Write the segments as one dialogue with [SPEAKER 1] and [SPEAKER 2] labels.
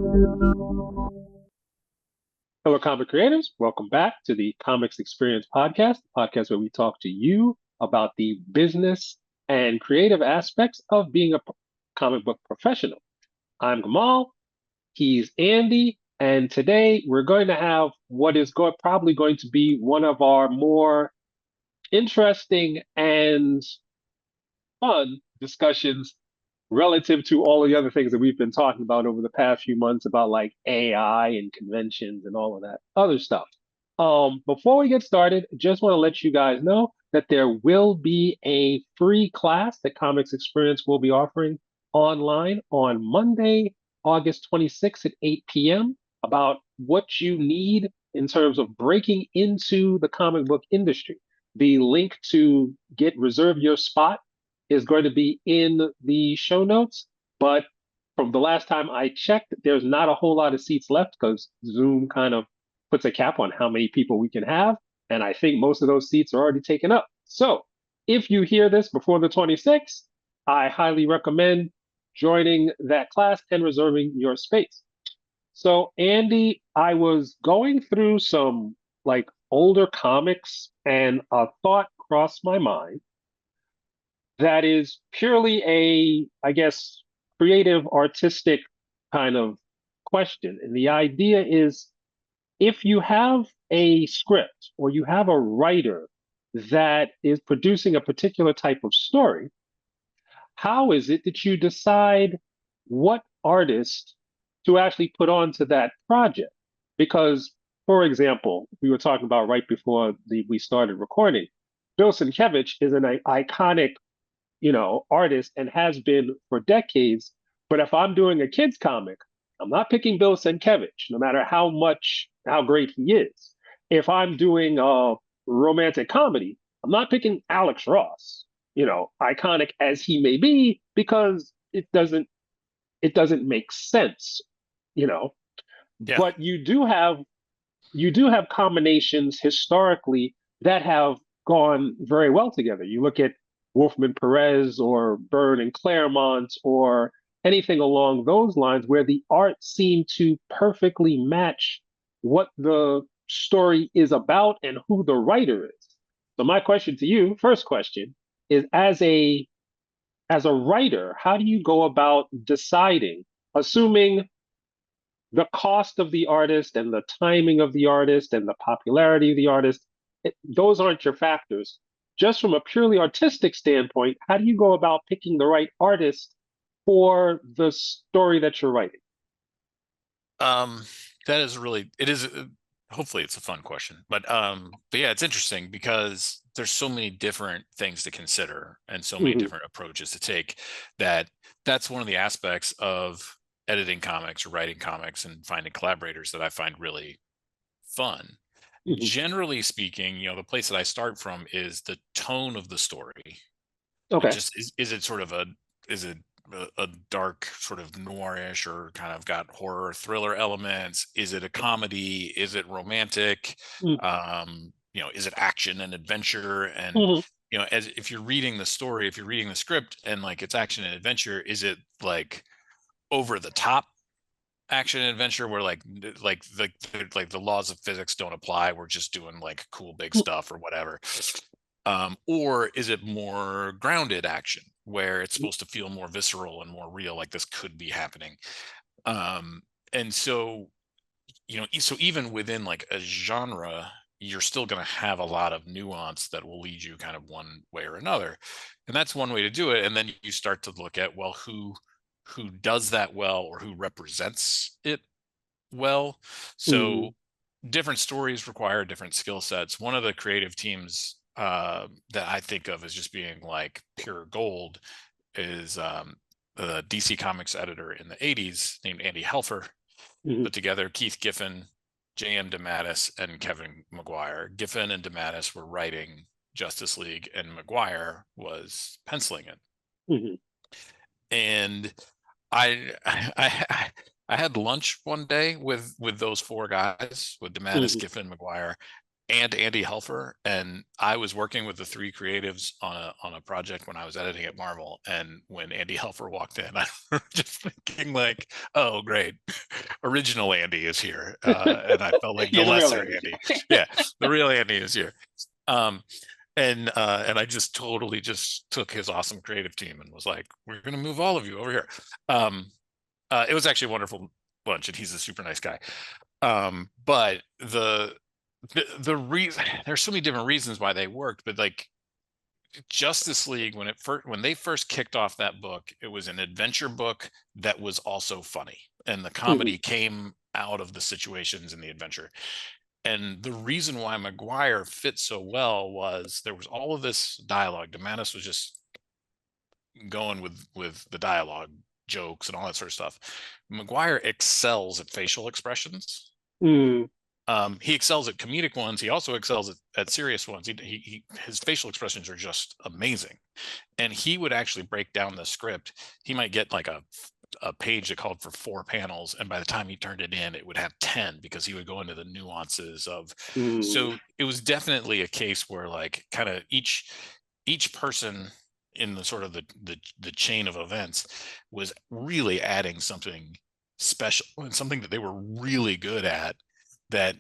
[SPEAKER 1] Hello, comic creators. Welcome back to the Comics Experience Podcast, the podcast where we talk to you about the business and creative aspects of being a comic book professional. I'm Gamal, he's Andy, and today we're going to have what is probably going to be one of our more interesting and fun discussions relative to all of the other things that we've been talking about over the past few months about like AI and conventions and all of that other stuff. Before we get started, just want to let you guys know that there will be a free class that Comics Experience will be offering online on Monday, August 26th at 8 p.m. about what you need in terms of breaking into the comic book industry. The link to get reserve your spot is going to be in the show notes. But from the last time I checked, there's not a whole lot of seats left because Zoom kind of puts a cap on how many people we can have. And I think most of those seats are already taken up. So if you hear this before the 26th, I highly recommend joining that class and reserving your space. So, Andy, I was going through some like older comics and a thought crossed my mind that is purely I guess, creative, artistic kind of question. And the idea is if you have a script or you have a writer that is producing a particular type of story, how is it that you decide what artist to actually put onto that project? Because, for example, we were talking about right before we started recording, Bill Sienkiewicz is an iconic artist and has been for decades. But if I'm doing a kid's comic, I'm not picking Bill Sienkiewicz, no matter how great he is. If I'm doing a romantic comedy, I'm not picking Alex Ross, iconic as he may be, because it doesn't make sense, you know.
[SPEAKER 2] Yeah.
[SPEAKER 1] But you do have combinations historically that have gone very well together. You look at Wolfman Perez or Byrne and Claremont or anything along those lines where the art seemed to perfectly match what the story is about and who the writer is. So my question to you, first question, is as a writer, how do you go about deciding, assuming the cost of the artist and the timing of the artist and the popularity of the artist, those aren't your factors. Just from a purely artistic standpoint, how do you go about picking the right artist for the story that you're writing?
[SPEAKER 2] Um, that is really, it is, hopefully it's a fun question, but yeah, it's interesting because there's so many different things to consider and so many
[SPEAKER 1] Hmm.
[SPEAKER 2] different approaches to take that that's one of the aspects of editing comics or writing comics and finding collaborators that I find really fun.
[SPEAKER 1] Hmm.
[SPEAKER 2] Generally speaking, the place that I start from is the tone of the story. Like,
[SPEAKER 1] Okay.
[SPEAKER 2] just is it sort of is it a dark sort of noirish or kind of got horror thriller elements? Is it a comedy? Is it romantic? Is it action and adventure? And
[SPEAKER 1] Hmm.
[SPEAKER 2] as if you're reading the story, if you're reading the script and like it's action and adventure, is it like over the top action and adventure where like the laws of physics don't apply, we're just doing like cool big stuff or whatever? Or is it more grounded action where it's supposed to feel more visceral and more real, like this could be happening? um and so so even within like a genre, you're still going to have a lot of nuance that will lead you kind of one way or another, and that's one way to do it. And then you start to look at, well, who does that well or who represents it well. So
[SPEAKER 1] Hmm.
[SPEAKER 2] different stories require different skill sets. One of the creative teams that I think of as just being like pure gold is the DC Comics editor in the 80s named Andy Helfer.
[SPEAKER 1] Hmm.
[SPEAKER 2] Put together Keith Giffen, J.M. DeMatteis, and Kevin Maguire. Giffen and DeMatteis were writing Justice League, and Maguire was penciling it.
[SPEAKER 1] Hmm.
[SPEAKER 2] And I had lunch one day with those four guys, with DeMatteis,
[SPEAKER 1] Hmm.
[SPEAKER 2] Giffen, Maguire, and Andy Helfer, and I was working with the three creatives on a project when I was editing at Marvel. And when Andy Helfer walked in, I was just thinking like, "Oh, great, original Andy is here," and I felt like the
[SPEAKER 1] Yeah, the real
[SPEAKER 2] lesser
[SPEAKER 1] Andy.
[SPEAKER 2] Andy. Yeah, the real Andy is here. Um, and I just totally just took his awesome creative team and was like, "We're going to move all of you over here." Um, it was actually a wonderful bunch, and he's a super nice guy. But the reason there's so many different reasons why they worked, but like Justice League, when they first kicked off that book, it was an adventure book that was also funny, and the
[SPEAKER 1] Mhm,
[SPEAKER 2] comedy came out of the situations in the adventure. And the reason why Maguire fit so well was there was all of this dialogue. Demanis was just going with the dialogue, jokes, and all that sort of stuff. Maguire excels at facial expressions.
[SPEAKER 1] mm,
[SPEAKER 2] He excels at comedic ones. He also excels at serious ones. His facial expressions are just amazing. And he would actually break down the script. He might get like a page that called for 4 panels, and by the time he turned it in, it would have 10, because he would go into the nuances of.
[SPEAKER 1] mm,
[SPEAKER 2] So it was definitely a case where like kind of each person in the sort of the chain of events was really adding something special and something that they were really good at, that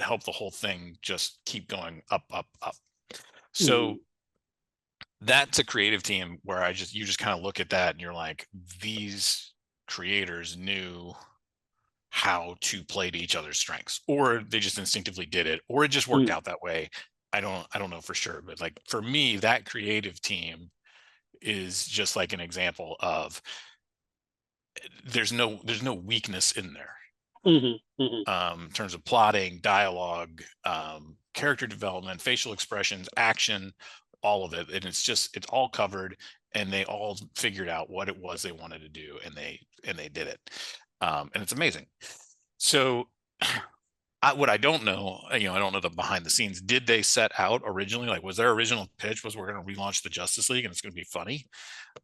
[SPEAKER 2] helped the whole thing just keep going up, up, up. So
[SPEAKER 1] mm,
[SPEAKER 2] that's a creative team where you just kind of look at that and you're like, these creators knew how to play to each other's strengths, or they just instinctively did it, or it just worked
[SPEAKER 1] mm,
[SPEAKER 2] out that way. I don't know for sure, but like for me, that creative team is just like an example of there's no weakness in there,
[SPEAKER 1] mhm, mhm,
[SPEAKER 2] in terms of plotting, dialogue, character development, facial expressions, action, all of it. And it's all covered, and they all figured out what it was they wanted to do, and they did it. And it's amazing. So what I don't know, I don't know the behind the scenes. Did they set out originally, like was their original pitch was we're going to relaunch the Justice League and it's going to be funny?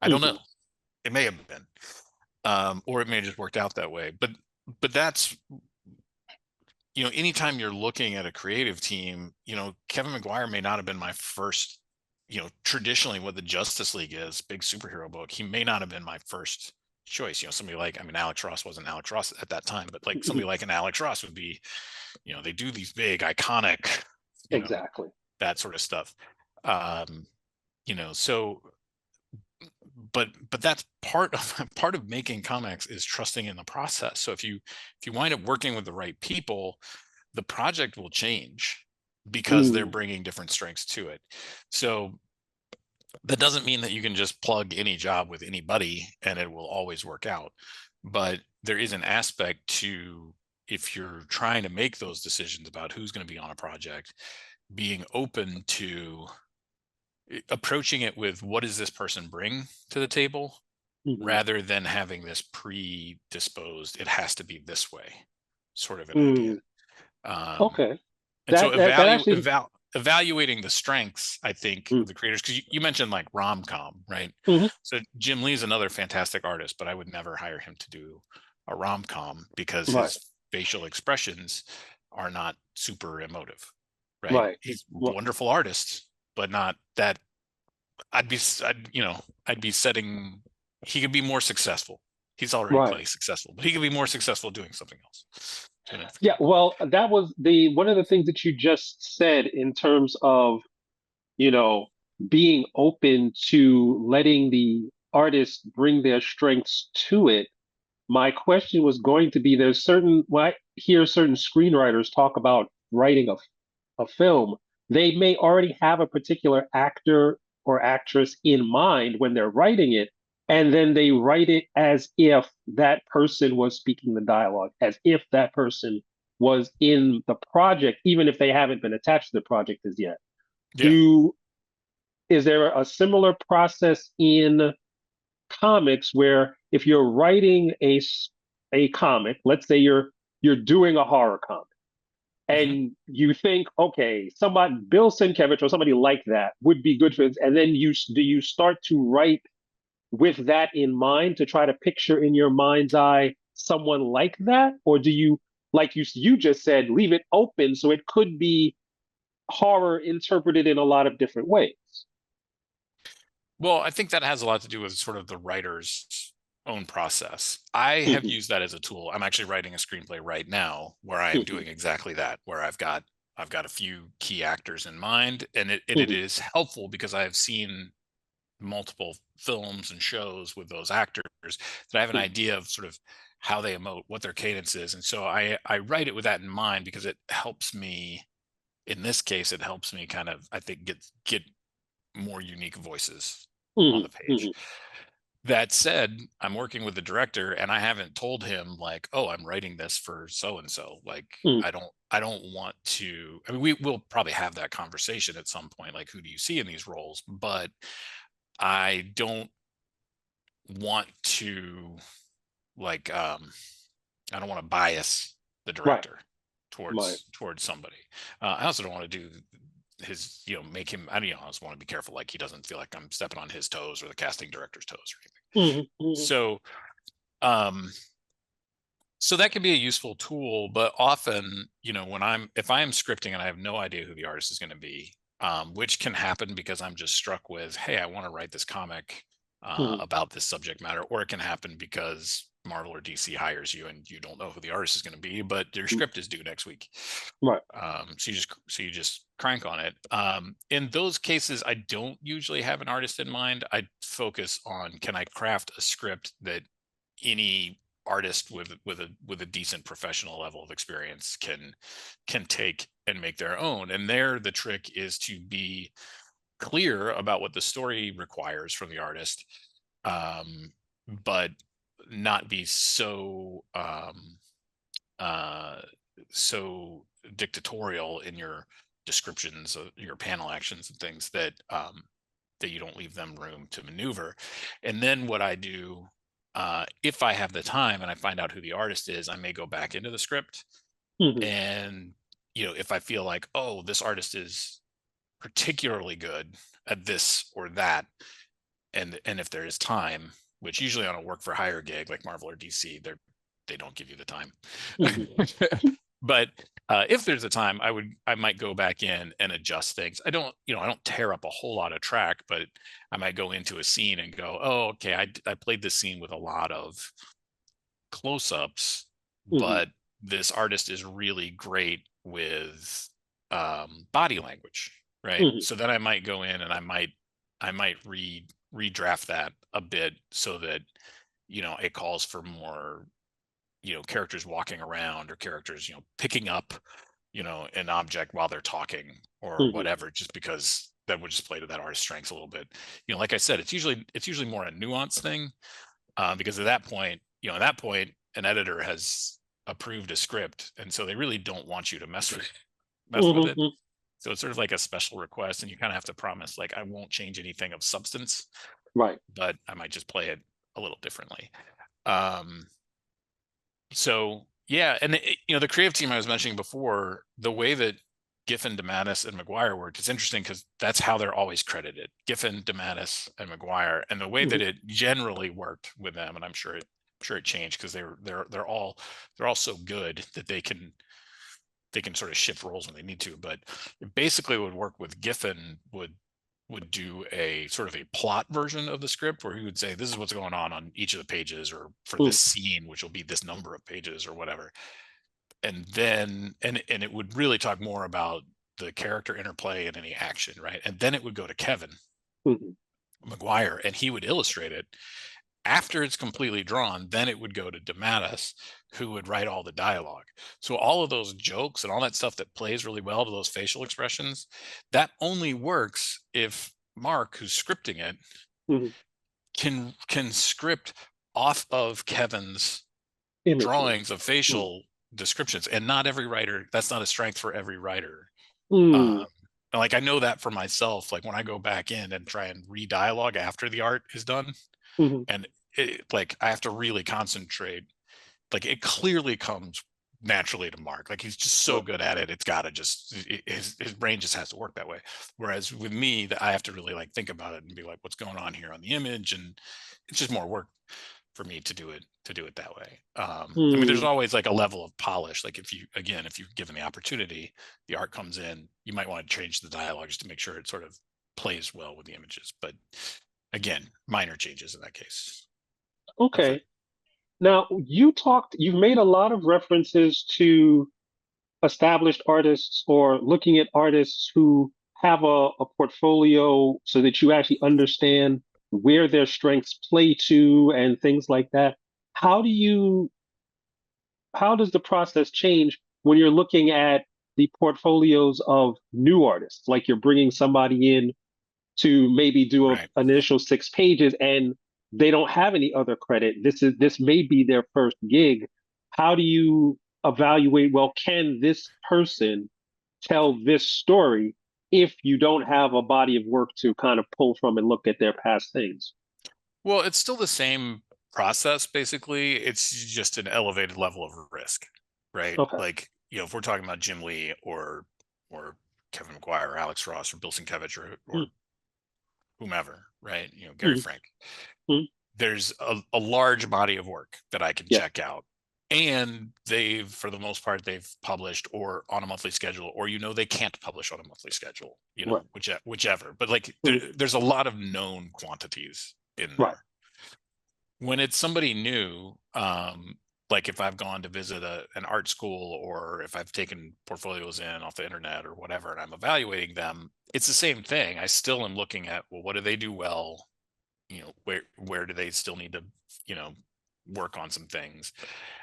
[SPEAKER 2] I don't know.
[SPEAKER 1] mhm,
[SPEAKER 2] It may have been, or it may have just worked out that way. But that's, anytime you're looking at a creative team, Kevin McGuire may not have been my first, traditionally what the Justice League is, big superhero book. He may not have been my first choice. Somebody like, I mean, Alex Ross wasn't Alex Ross at that time, but like
[SPEAKER 1] mhm.
[SPEAKER 2] somebody like an Alex Ross would be, they do these big, iconic, you know,
[SPEAKER 1] Exactly.
[SPEAKER 2] that sort of stuff. Um, so but that's part of part of making comics is trusting in the process. So if you wind up working with the right people, the project will change because they're
[SPEAKER 1] Mm,
[SPEAKER 2] bringing different strengths to it. So that doesn't mean that you can just plug any job with anybody and it will always work out. But there is an aspect to, if you're trying to make those decisions about who's going to be on a project, being open to approaching it with what does this person bring to the table,
[SPEAKER 1] mhm,
[SPEAKER 2] rather than having this predisposed, it has to be this way sort of an idea.
[SPEAKER 1] mm.
[SPEAKER 2] Um,
[SPEAKER 1] Okay.
[SPEAKER 2] and so
[SPEAKER 1] That actually.
[SPEAKER 2] evaluating the strengths, I think,
[SPEAKER 1] Mm,
[SPEAKER 2] of the creators, because you mentioned like rom-com, right?
[SPEAKER 1] mhm,
[SPEAKER 2] So Jim Lee's another fantastic artist, but I would never hire him to do a rom-com because
[SPEAKER 1] right.
[SPEAKER 2] his facial expressions are not super emotive, right?
[SPEAKER 1] Right.
[SPEAKER 2] He's a
[SPEAKER 1] Well,
[SPEAKER 2] wonderful artist, but not that. I'd be setting, he could be more successful. He's already
[SPEAKER 1] right.
[SPEAKER 2] quite successful, but he could be more successful doing something else. Doing a different
[SPEAKER 1] Yeah.
[SPEAKER 2] thing.
[SPEAKER 1] Well, that was the one of the things that you just said in terms of, you know, being open to letting the artist bring their strengths to it. My question was going to be there's certain, when I hear certain screenwriters talk about writing a film, they may already have a particular actor or actress in mind when they're writing it, and then they write it as if that person was speaking the dialogue, as if that person was in the project, even if they haven't been attached to the project as yet.
[SPEAKER 2] Yeah.
[SPEAKER 1] Do is there a similar process in comics where if you're writing a comic, let's say you're doing a horror comic,
[SPEAKER 2] Hmm.
[SPEAKER 1] and you think, okay, somebody, Bill Sienkiewicz or somebody like that would be good for this, and then you start to write with that in mind to try to picture in your mind's eye someone like that, or do you, like you just said, leave it open so it could be horror interpreted in a lot of different ways.
[SPEAKER 2] Well, I think that has a lot to do with sort of the writer's own process. I have
[SPEAKER 1] Hmm.
[SPEAKER 2] used that as a tool. I'm actually writing a screenplay right now where I am
[SPEAKER 1] Hmm.
[SPEAKER 2] doing exactly that, where I've got a few key actors in mind, and it
[SPEAKER 1] Hmm.
[SPEAKER 2] is helpful because I have seen multiple films and shows with those actors that I have an
[SPEAKER 1] Hmm.
[SPEAKER 2] idea of sort of how they emote, what their cadence is. And so I write it with that in mind because it helps me, in this case, it helps me kind of, I think, get more unique voices on
[SPEAKER 1] Hmm.
[SPEAKER 2] the page.
[SPEAKER 1] Hmm.
[SPEAKER 2] That said, I'm working with the director and I haven't told him like, oh, I'm writing this for so and so. Like
[SPEAKER 1] Hmm.
[SPEAKER 2] I don't want to, I mean, we will probably have that conversation at some point, like who do you see in these roles? But I don't want to like I don't want to bias the
[SPEAKER 1] Right.
[SPEAKER 2] director
[SPEAKER 1] Right.
[SPEAKER 2] towards somebody. I also don't want to do his, make him, I don't know, I just want to be careful like he doesn't feel like I'm stepping on his toes or the casting director's toes or anything.
[SPEAKER 1] Hmm. Hmm.
[SPEAKER 2] So um so that can be a useful tool, but often, when if I am scripting and I have no idea who the artist is going to be, which can happen because I'm just struck with, hey, I want to write this comic
[SPEAKER 1] Hmm.
[SPEAKER 2] about this subject matter, or it can happen because Marvel or DC hires you and you don't know who the artist is going to be, but your script is due next week.
[SPEAKER 1] Right.
[SPEAKER 2] So you just crank on it. In those cases, I don't usually have an artist in mind. I focus on, can I craft a script that any artist with a decent professional level of experience can take and make their own. And there, the trick is to be clear about what the story requires from the artist, um, but not be uh, so dictatorial in your descriptions of your panel actions and things that you don't leave them room to maneuver. And then what I do, if I have the time and I find out who the artist is, I may go back into the script.
[SPEAKER 1] Hmm.
[SPEAKER 2] And if I feel like, oh, this artist is particularly good at this or that, and if there is time, which usually on a work for hire gig like Marvel or DC, they don't give you the time.
[SPEAKER 1] Hmm.
[SPEAKER 2] But if there's a time, I might go back in and adjust things. I don't tear up a whole lot of track, but I might go into a scene and go, oh, okay, I played this scene with a lot of close-ups,
[SPEAKER 1] Hmm.
[SPEAKER 2] but this artist is really great with body language, right?
[SPEAKER 1] Hmm.
[SPEAKER 2] So then I might go in and I might redraft that a bit so that it calls for more characters walking around or characters picking up an object while they're talking or
[SPEAKER 1] Hmm.
[SPEAKER 2] whatever, just because that would just play to that artist's strengths a little bit. Like I said, it's usually more a nuance thing, because at that point an editor has approved a script, and so they really don't want you to mess with it.
[SPEAKER 1] Hmm.
[SPEAKER 2] So it's sort of like a special request, and you kind of have to promise, like, I won't change anything of substance,
[SPEAKER 1] Right.
[SPEAKER 2] but I might just play it a little differently. Um, so yeah, and the creative team I was mentioning before, the way that Giffen, DeMatteis, and McGuire worked, it's interesting because that's how they're always credited: Giffen, DeMatteis, and McGuire. And the way that
[SPEAKER 1] Hmm.
[SPEAKER 2] it generally worked with them, and I'm sure it changed because they're all so good that they can sort of shift roles when they need to. But it basically would work with Giffen would do a sort of a plot version of the script where he would say, this is what's going on each of the pages, or for this scene, which will be this number of pages or whatever. And then and it would really talk more about the character interplay and any action, right? And then it would go to Kevin
[SPEAKER 1] Hmm.
[SPEAKER 2] McGuire and he would illustrate it. After it's completely drawn, then it would go to DeMatteis, who would write all the dialogue. So all of those jokes and all that stuff that plays really well to those facial expressions, that only works if Mark, who's scripting it,
[SPEAKER 1] Hmm.
[SPEAKER 2] can script off of Kevin's
[SPEAKER 1] Imagery.
[SPEAKER 2] drawings of facial descriptions. And not every writer, that's not a strength for every writer.
[SPEAKER 1] Mm-hmm.
[SPEAKER 2] Um, and like I know that for myself, like when I go back in and try and re-dialogue after the art is done,
[SPEAKER 1] Hmm.
[SPEAKER 2] and like I have to really concentrate. Like it clearly comes naturally to Mark. Like he's just so
[SPEAKER 1] Right.
[SPEAKER 2] good at it. It's got to just his brain just has to work that way. Whereas with me, that I have to really like think about it and be like, what's going on here on the image, and it's just more work. for me to do it that way. I mean, there's
[SPEAKER 1] Mm,
[SPEAKER 2] always like a level of polish. Like if you're given the opportunity, the art comes in, you might want to change the dialogue just to make sure it sort of plays well with the images. But again, minor changes in that case. Hopefully,
[SPEAKER 1] okay. Now, you've made a lot of references to established artists or looking at artists who have a portfolio so that you actually understand where their strengths play to and things like that. How do you, how does the process change when you're looking at the portfolios of new artists? Like you're bringing somebody in to maybe do
[SPEAKER 2] right.
[SPEAKER 1] an initial 6 pages and they don't have any other credit. This may be their first gig. How do you evaluate, well, can this person tell this story if you don't have a body of work to kind of pull from and look at their past things?
[SPEAKER 2] Well, it's still the same process, basically. It's just an elevated level of risk, right?
[SPEAKER 1] Okay.
[SPEAKER 2] Like, if we're talking about Jim Lee or Kevin McGuire or Alex Ross or Bill Sienkiewicz or whomever, right? Gary
[SPEAKER 1] Mm-hmm.
[SPEAKER 2] Frank.
[SPEAKER 1] Mm-hmm.
[SPEAKER 2] There's a large body of work that I can
[SPEAKER 1] Yeah.
[SPEAKER 2] check out. And for the most part, they've published or on a monthly schedule, or they can't publish on a monthly schedule,
[SPEAKER 1] Right.
[SPEAKER 2] whichever. But like
[SPEAKER 1] Mm-hmm.
[SPEAKER 2] there's a lot of known quantities in
[SPEAKER 1] Right.
[SPEAKER 2] there. When it's somebody new, like if I've gone to visit an art school or if I've taken portfolios in off the internet or whatever, and I'm evaluating them, it's the same thing. I still am looking at, well, what do they do well? Where do they still need to, you know, work on some things?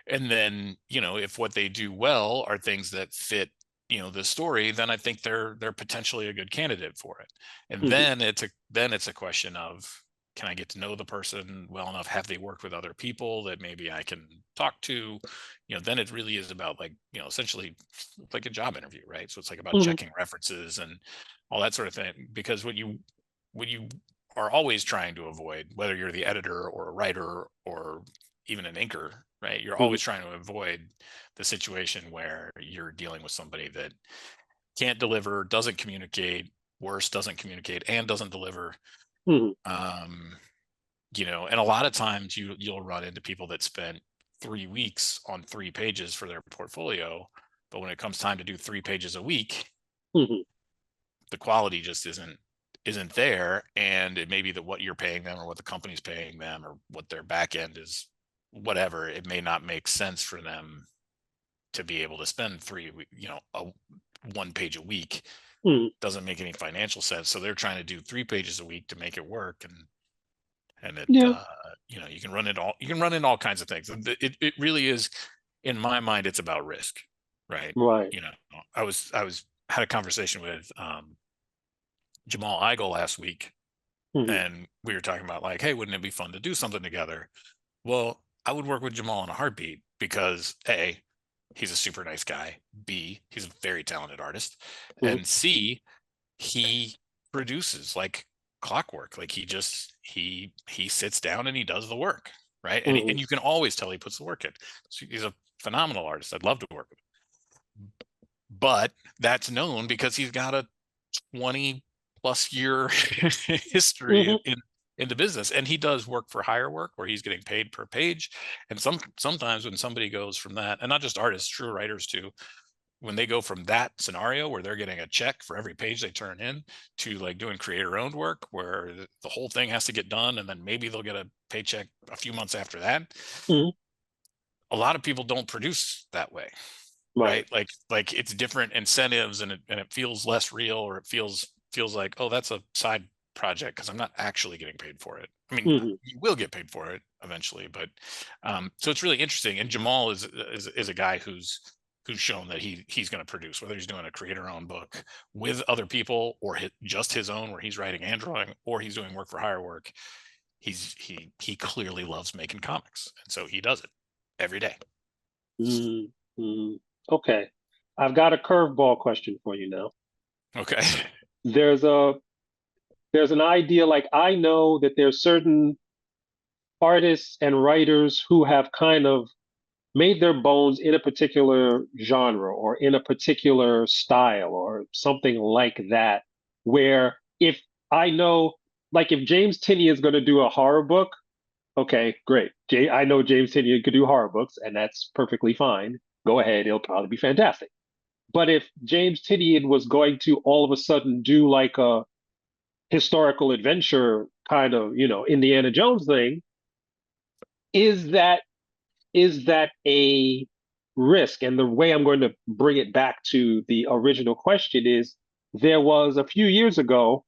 [SPEAKER 2] And then, if what they do well are things that fit, the story, then I think they're potentially a good candidate for it. And
[SPEAKER 1] Mm-hmm.
[SPEAKER 2] then it's a question of, can I get to know the person well enough? Have they worked with other people that maybe I can talk to? Then it really is about, like, essentially like a job interview, right? So it's like about
[SPEAKER 1] Mm-hmm.
[SPEAKER 2] checking references and all that sort of thing. Because what you are always trying to avoid, whether you're the editor or a writer or even an inker, right? You're
[SPEAKER 1] Mm-hmm.
[SPEAKER 2] always trying to avoid the situation where you're dealing with somebody that can't deliver, doesn't communicate, worse, doesn't communicate and doesn't deliver.
[SPEAKER 1] Mm-hmm.
[SPEAKER 2] Um, and a lot of times you'll run into people that spent 3 weeks on 3 pages for their portfolio, but when it comes time to do 3 pages a week,
[SPEAKER 1] Mm-hmm.
[SPEAKER 2] the quality just isn't there. And it may be that what you're paying them or what the company's paying them or what their back end is, whatever, it may not make sense for them to be able to spend a 1 page a week.
[SPEAKER 1] Mm-hmm.
[SPEAKER 2] Doesn't make any financial sense. So they're trying to do 3 pages a week to make it work. And it,
[SPEAKER 1] Yeah.
[SPEAKER 2] you can run in all kinds of things. It really is, in my mind, it's about risk, right?
[SPEAKER 1] Right.
[SPEAKER 2] I had a conversation with Jamal Igle last week,
[SPEAKER 1] Mm-hmm.
[SPEAKER 2] and we were talking about, like, hey, wouldn't it be fun to do something together? Well, I would work with Jamal in a heartbeat because A, he's a super nice guy. B, he's a very talented artist.
[SPEAKER 1] Mm-hmm.
[SPEAKER 2] And C, he produces like clockwork. Like he sits down and he does the work, right? And
[SPEAKER 1] Mm-hmm.
[SPEAKER 2] you can always tell he puts the work in. So he's a phenomenal artist. I'd love to work with him. But that's known because he's got a 20 plus year history
[SPEAKER 1] Mm-hmm.
[SPEAKER 2] in the business, and he does work for hire work where he's getting paid per page. And sometimes when somebody goes from that, and not just artists, true writers too, when they go from that scenario where they're getting a check for every page they turn in to like doing creator owned work where the whole thing has to get done and then maybe they'll get a paycheck a few months after that,
[SPEAKER 1] Mm-hmm.
[SPEAKER 2] a lot of people don't produce that way,
[SPEAKER 1] Right.
[SPEAKER 2] right? Like it's different incentives, and it feels less real, or it feels like, oh, that's a side project because I'm not actually getting paid for it. I mean,
[SPEAKER 1] Mm-hmm.
[SPEAKER 2] you will get paid for it eventually, but so it's really interesting. And Jamal is a guy who's shown that he's going to produce, whether he's doing a creator owned book with other people or just his own where he's writing and drawing, or he's doing work for hire work. He clearly loves making comics, and so he does it every day.
[SPEAKER 1] Mm-hmm. Okay. I've got a curveball question for you now.
[SPEAKER 2] Okay.
[SPEAKER 1] There's a there's an idea, like I know that there's certain artists and writers who have kind of made their bones in a particular genre or in a particular style or something like that, where if I know, like if James Tinney is going to do a horror book, Okay, great. I know James Tynion could do horror books, and that's perfectly fine. Go ahead, it'll probably be fantastic. But if James Tynion was going to all of a sudden do like a historical adventure kind of, Indiana Jones thing, is that is that a risk? And the way I'm going to bring it back to the original question is there was a few years ago,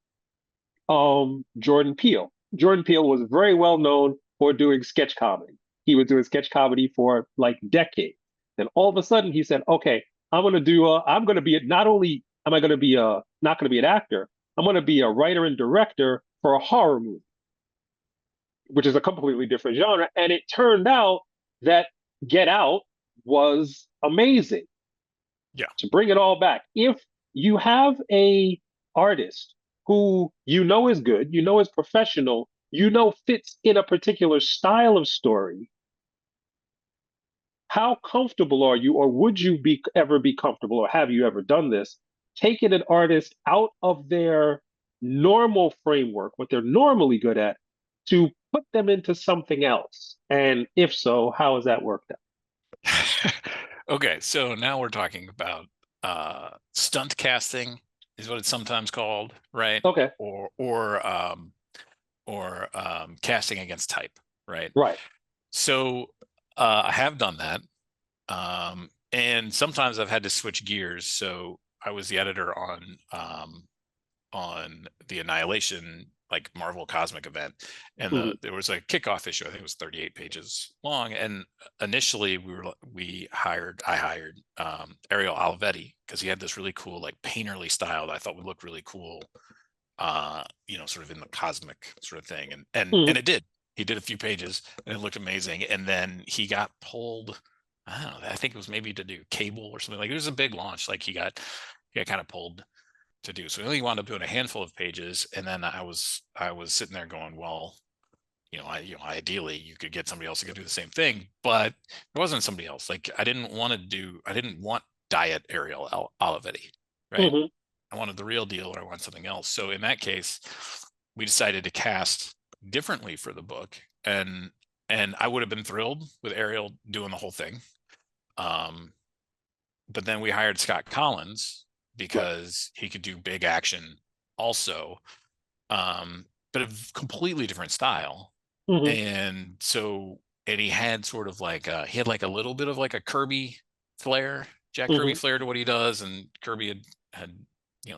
[SPEAKER 1] Jordan Peele. Jordan Peele was very well known for doing sketch comedy. He was doing sketch comedy for like decades. Then all of a sudden he said, "Okay, I'm going to be not only am I going to be a not going to be an actor, I'm going to be a writer and director for a horror movie, which is a completely different genre." And it turned out that Get Out was amazing.
[SPEAKER 2] Yeah.
[SPEAKER 1] To bring it all back, if you have a artist who is good, is professional, fits in a particular style of story, how comfortable are you, or would you be ever be comfortable, or have you ever done this, taking an artist out of their normal framework, what they're normally good at, to put them into something else? And if so, how has that worked out?
[SPEAKER 2] Okay, so now we're talking about stunt casting is what it's sometimes called, right?
[SPEAKER 1] Okay,
[SPEAKER 2] Or casting against type, right?
[SPEAKER 1] right.
[SPEAKER 2] So I have done that. And sometimes I've had to switch gears. So I was the editor on the Annihilation like Marvel Cosmic event, and
[SPEAKER 1] Hmm.
[SPEAKER 2] there was a kickoff issue. I think it was 38 pages long. And initially I hired Ariel Olivetti because he had this really cool like painterly style that I thought would look really cool, sort of in the cosmic sort of thing. And
[SPEAKER 1] Hmm.
[SPEAKER 2] it did. He did a few pages and it looked amazing. And then he got pulled. I don't know. I think it was maybe to do Cable or something. Like it was a big launch. Like he got kind of pulled to do. So we only wound up doing a handful of pages, and then I was sitting there going, well, ideally you could get somebody else to go do the same thing, but there wasn't somebody else. Like I didn't want diet Ariel Olivetti, right?
[SPEAKER 1] Hmm.
[SPEAKER 2] I wanted the real deal, or I want something else. So in that case, we decided to cast differently for the book, and I would have been thrilled with Ariel doing the whole thing. Um, but then we hired Scott Collins
[SPEAKER 1] Right.
[SPEAKER 2] because he could do big action also, but a completely different style.
[SPEAKER 1] Hmm.
[SPEAKER 2] And he had sort of like he had like a little bit of like a Kirby flair, Jack Kirby
[SPEAKER 1] Hmm.
[SPEAKER 2] flair to what he does, and Kirby had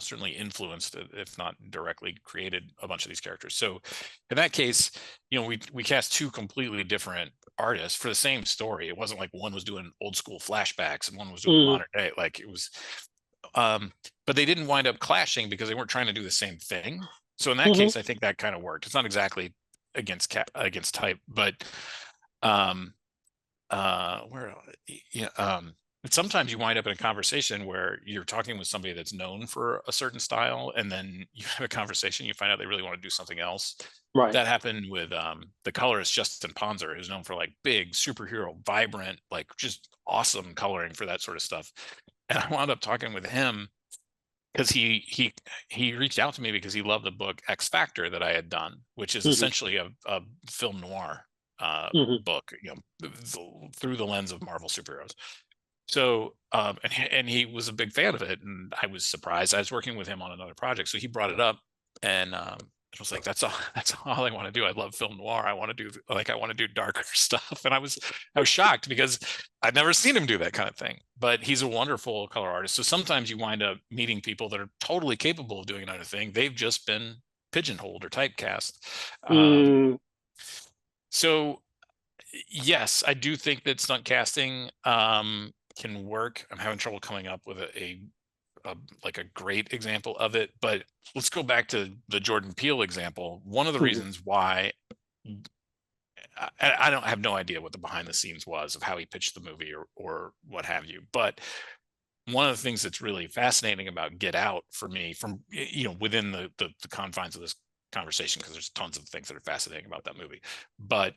[SPEAKER 2] certainly influenced, if not directly created a bunch of these characters. So in that case, we cast two completely different artists for the same story. It wasn't like one was doing old school flashbacks and one was doing
[SPEAKER 1] Hmm.
[SPEAKER 2] modern day. Like it was, but they didn't wind up clashing because they weren't trying to do the same thing. So in that
[SPEAKER 1] Hmm.
[SPEAKER 2] case, I think that kind of worked. It's not exactly against type, but um where yeah but sometimes you wind up in a conversation where you're talking with somebody that's known for a certain style, and then you have a conversation, you find out they really want to do something else.
[SPEAKER 1] Right.
[SPEAKER 2] That happened with the colorist Justin Ponzer, who's known for like big superhero vibrant, like just awesome coloring for that sort of stuff. And I wound up talking with him because he reached out to me because he loved the book X Factor that I had done, which is
[SPEAKER 1] Hmm.
[SPEAKER 2] essentially a film noir
[SPEAKER 1] Hmm.
[SPEAKER 2] book, through the lens of Marvel superheroes. So and he was a big fan of it, and I was surprised. I was working with him on another project, so he brought it up, and I was like, "That's all. That's all I want to do. I love film noir. I want to do darker stuff." And I was shocked because I'd never seen him do that kind of thing. But he's a wonderful color artist. So sometimes you wind up meeting people that are totally capable of doing another thing. They've just been pigeonholed or typecast. Um,
[SPEAKER 1] Mm.
[SPEAKER 2] so yes, I do think that stunt casting can work. I'm having trouble coming up with like a great example of it, but let's go back to the Jordan Peele example. One of the
[SPEAKER 1] Mhm.
[SPEAKER 2] reasons why I don't have no idea what the behind the scenes was of how he pitched the movie or what have you, but one of the things that's really fascinating about Get Out for me, from within the confines of this conversation, because there's tons of things that are fascinating about that movie, but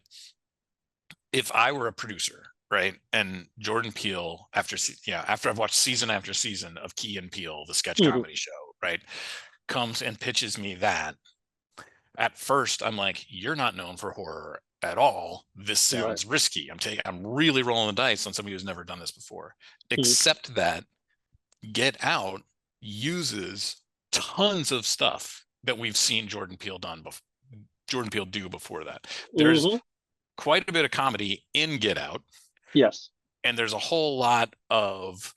[SPEAKER 2] if I were a producer, right, and Jordan Peele, after I've watched season after season of Key and Peele, the sketch
[SPEAKER 1] Mhm.
[SPEAKER 2] comedy show, right, comes and pitches me that, at first I'm like, you're not known for horror at all. This
[SPEAKER 1] Right.
[SPEAKER 2] sounds risky. I'm really rolling the dice on somebody who's never done this before.
[SPEAKER 1] Mm,
[SPEAKER 2] Except that Get Out uses tons of stuff that we've seen Jordan Peele do before that. There's
[SPEAKER 1] hmm.
[SPEAKER 2] quite a bit of comedy in Get Out,
[SPEAKER 1] Yes.
[SPEAKER 2] and there's a whole lot of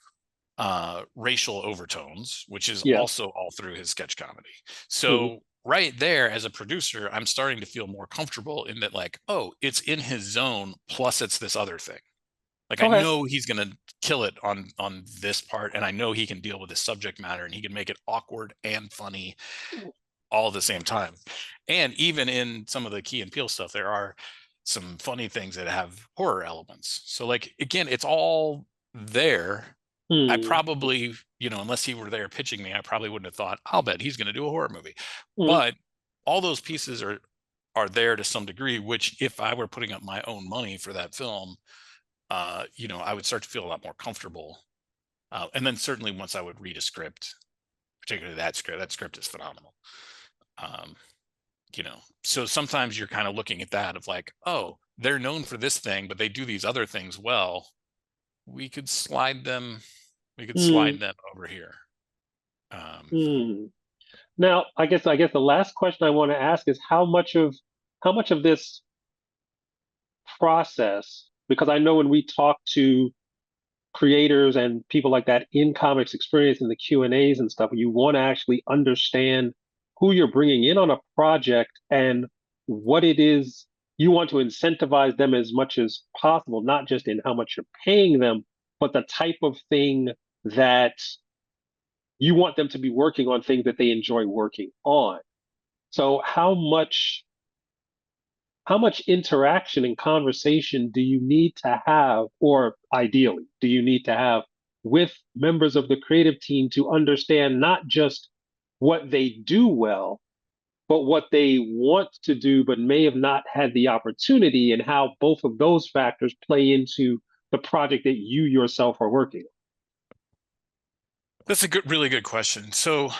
[SPEAKER 2] racial overtones, which is
[SPEAKER 1] Yes.
[SPEAKER 2] also all through his sketch comedy.
[SPEAKER 1] Hmm.
[SPEAKER 2] So right there, as a producer, I'm starting to feel more comfortable in that, like, oh, it's in his zone, plus it's this other thing. Like, I
[SPEAKER 1] Okay.
[SPEAKER 2] know he's gonna kill it on this part, and I know he can deal with this subject matter, and he can make it awkward and funny all at the same time. And even in some of the Key and Peele stuff, there are some funny things that have horror elements. So, like, again, it's all there. I
[SPEAKER 1] Hmm.
[SPEAKER 2] probably, unless he were there pitching me, I probably wouldn't have thought, I'll bet he's going to do a horror movie.
[SPEAKER 1] Hmm.
[SPEAKER 2] But all those pieces are there to some degree, which if I were putting up my own money for that film, I would start to feel a lot more comfortable. And then certainly once I would read a script, particularly that script is phenomenal. Um, so sometimes you're kind of looking at that of like, oh, they're known for this thing, but they do these other things well. We could slide them, we could
[SPEAKER 1] Hmm.
[SPEAKER 2] slide them over here. Um,
[SPEAKER 1] Hmm. Now, I guess the last question I want to ask is how much of this process, because I know when we talk to creators and people like that in comics experience in the Q&As and stuff, you want to actually understand who you're bringing in on a project and what it is you want to incentivize them as much as possible, not just in how much you're paying them, but the type of thing that you want them to be working on, things that they enjoy working on. So how much interaction and conversation do you need to have, or ideally, do you need to have with members of the creative team to understand not just what they do well, but what they want to do, but may have not had the opportunity, and how both of those factors play into the project that you yourself are working
[SPEAKER 2] that's a really good question. So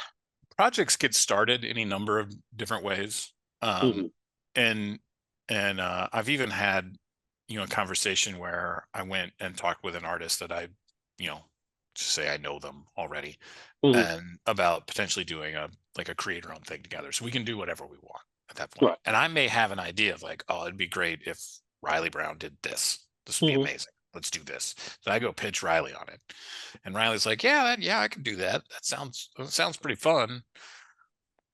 [SPEAKER 2] projects get started any number of different ways.
[SPEAKER 1] on?
[SPEAKER 2] Um, and I've even had, a conversation where I went and talked with an artist that you know, say I know them already,
[SPEAKER 1] Hmm.
[SPEAKER 2] and about potentially doing a creator owned thing together. So we can do whatever we want at that point.
[SPEAKER 1] Right.
[SPEAKER 2] And I may have an idea of like, oh, it'd be great if Riley Brown did this. This would be
[SPEAKER 1] Hmm.
[SPEAKER 2] amazing. Let's do this. So I go pitch Riley on it. And Riley's like, yeah, I can do that. That sounds pretty fun.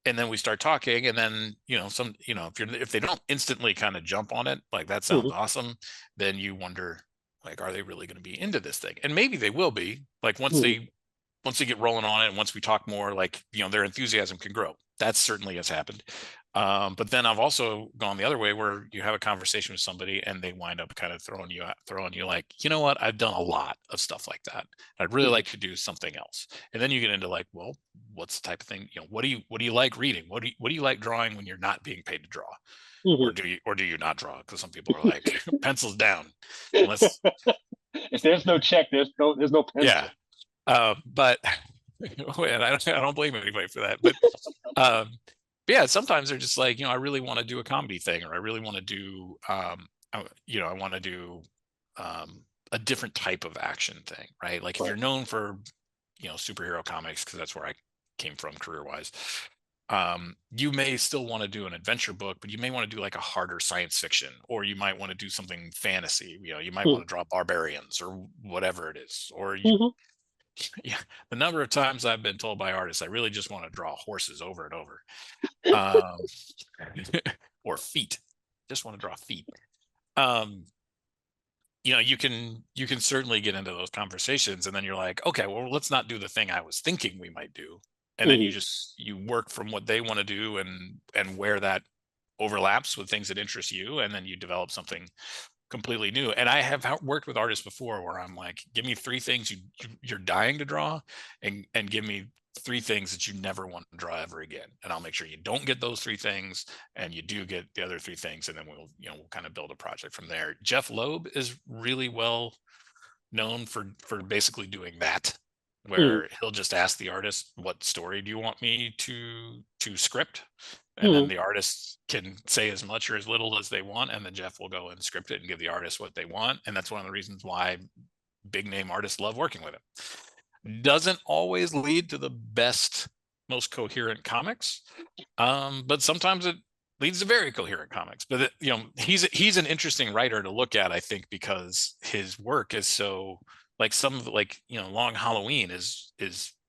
[SPEAKER 2] And then we start talking, and then if they don't instantly kind of jump on it, like that sounds
[SPEAKER 1] Hmm.
[SPEAKER 2] awesome, then you wonder, like, are they really going to be into this thing? And maybe they will be, like,
[SPEAKER 1] Hmm.
[SPEAKER 2] once they get rolling on it, and once we talk more, like, their enthusiasm can grow. That certainly has happened. But then I've also gone the other way, where you have a conversation with somebody and they wind up kind of throwing you like, you know what, I've done a lot of stuff like that. I'd really
[SPEAKER 1] Hmm.
[SPEAKER 2] like to do something else. And then you get into like, well, what's the type of thing, what do you like reading? What do you like drawing when you're not being paid to draw?
[SPEAKER 1] Hmm.
[SPEAKER 2] Or do you not draw? Because some people are like, pencils down. Unless,
[SPEAKER 1] If there's no check, there's no
[SPEAKER 2] yeah.
[SPEAKER 1] pencil.
[SPEAKER 2] But and I don't blame anybody for that. Um, but yeah, sometimes they're just like, I really want to do a comedy thing, or I really want to do, I want to do a different type of action thing, right? Like if
[SPEAKER 1] Right.
[SPEAKER 2] you're known for, superhero comics, because that's where I came from career wise. You may still want to do an adventure book, but you may want to do like a harder science fiction, or you might want to do something fantasy. You might want to draw barbarians or whatever it is, or
[SPEAKER 1] Mm-hmm.
[SPEAKER 2] yeah, the number of times I've been told by artists, I really just want to draw horses over and over, um, or feet. Just want to draw feet. Um, you can certainly get into those conversations, and then you're like, okay, well, let's not do the thing I was thinking we might do, and then
[SPEAKER 1] Hmm.
[SPEAKER 2] you work from what they want to do, and where that overlaps with things that interest you, and then you develop something completely new. And I have worked with artists before where I'm like, give me three things you're dying to draw, and give me three things that you never want to draw ever again, and I'll make sure you don't get those three things, and you do get the other three things, and then we'll kind of build a project from there. Jeff Loeb is really well known for basically doing that,
[SPEAKER 1] Hmm.
[SPEAKER 2] where he'll just ask the artist, what story do you want me to script, and then
[SPEAKER 1] Mhm.
[SPEAKER 2] the artists can say as much or as little as they want, and then Jeff will go and script it and give the artist what they want. And that's one of the reasons why big name artists love working with him. Doesn't always lead to the best, most coherent comics, but sometimes it leads to very coherent comics. But he's an interesting writer to look at, I think, because his work is so, like, some of, like, Long Halloween is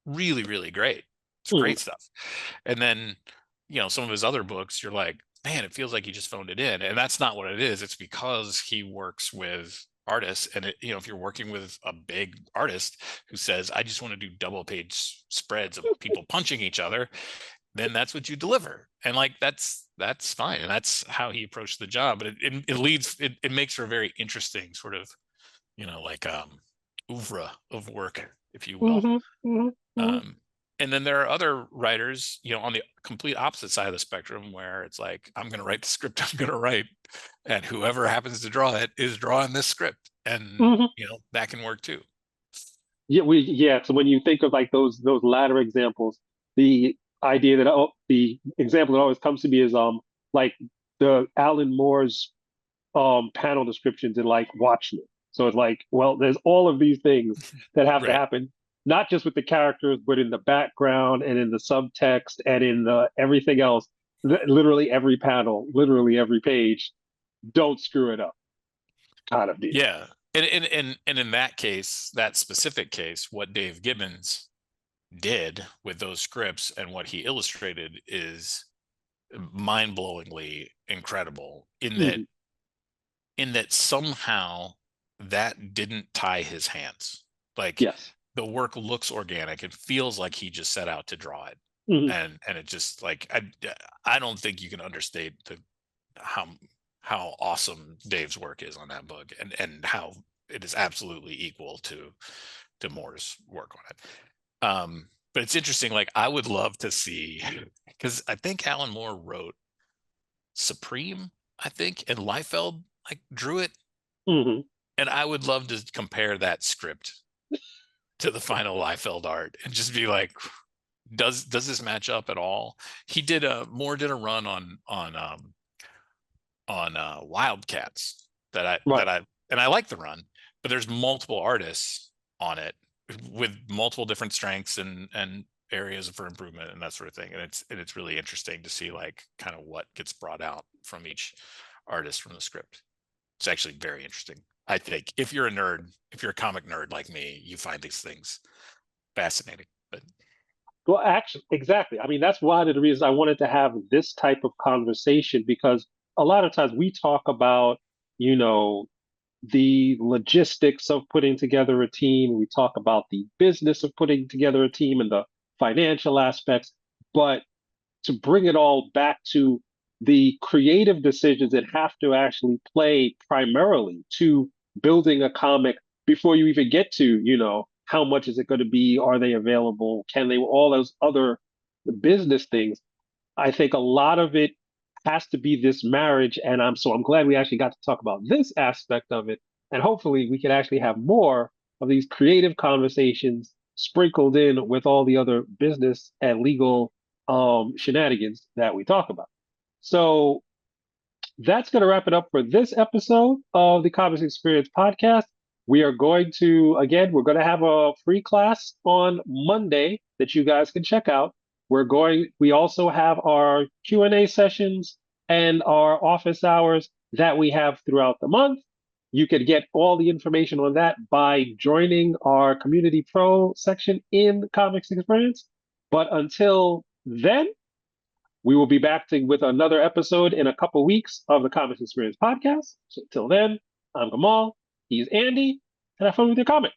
[SPEAKER 2] really, really great. It's
[SPEAKER 1] Mhm.
[SPEAKER 2] great stuff. And then some of his other books, you're like, man, it feels like he just phoned it in. And that's not what it is. It's because he works with artists. And if you're working with a big artist who says, I just want to do double page spreads of people punching each other, then that's what you deliver. And like, that's fine. And that's how he approached the job. But it makes for a very interesting sort of, like, oeuvre of work, if you will.
[SPEAKER 1] Mhm. Mhm. Mhm.
[SPEAKER 2] Um, and then there are other writers, on the complete opposite side of the spectrum, where it's like, I'm going to write the script I'm going to write, and whoever happens to draw it is drawing this script, and
[SPEAKER 1] Mhm.
[SPEAKER 2] that can work too.
[SPEAKER 1] Yeah. So when you think of like those latter examples, the idea that the example that always comes to me is like the Alan Moore's panel descriptions in like Watchmen. So it's like, well, there's all of these things that have to
[SPEAKER 2] Right.
[SPEAKER 1] happen, not just with the characters, but in the background and in the subtext and in the everything else. Literally every panel, literally every page. Don't screw it up, kind of deal.
[SPEAKER 2] Yeah. And in that case, that specific case, what Dave Gibbons did with those scripts and what he illustrated is mind-blowingly incredible,
[SPEAKER 1] Hmm.
[SPEAKER 2] in that somehow that didn't tie his hands. Like,
[SPEAKER 1] Yes.
[SPEAKER 2] the work looks organic. It feels like he just set out to draw it.
[SPEAKER 1] Hmm.
[SPEAKER 2] And it just, like, I don't think you can understate how how awesome Dave's work is on that book, and how it is absolutely equal to Moore's work on it. But it's interesting, like, I would love to see, because I think Alan Moore wrote Supreme, I think, and Liefeld like drew it.
[SPEAKER 1] Hmm.
[SPEAKER 2] And I would love to compare that script to the final Liefeld art and just be like, does this match up at all? He did a Moore did a run on Wildcats
[SPEAKER 1] Right.
[SPEAKER 2] and I like the run, but there's multiple artists on it with multiple different strengths and areas for improvement and that sort of thing. And it's really interesting to see, like, kind of what gets brought out from each artist from the script. It's actually very interesting. I think if you're a nerd, if you're a comic nerd like me, you find these things fascinating. But
[SPEAKER 1] Well, actually, exactly. I mean, that's one of the reasons I wanted to have this type of conversation because a lot of times we talk about, you know, the logistics of putting together a team. We talk about the business of putting together a team and the financial aspects. But to bring it all back to the creative decisions that have to actually play primarily to building a comic before you even get to, how much is it going to be? Are they available? Can they, all those other business things? I think a lot of it has to be this marriage. And I'm glad we actually got to talk about this aspect of it. And hopefully we can actually have more of these creative conversations sprinkled in with all the other business and legal shenanigans that we talk about. So that's going to wrap it up for this episode of the Comics Experience podcast. We are going to, again, we're going to have a free class on Monday that you guys can check out. We also have our Q&A sessions and our office hours that we have throughout the month. You can get all the information on that by joining our Community Pro section in Comics Experience. But until then, we will be back with another episode in a couple weeks of the Comics Experience podcast. So until then, I'm Gamal, he's Andy, and have fun with your comics.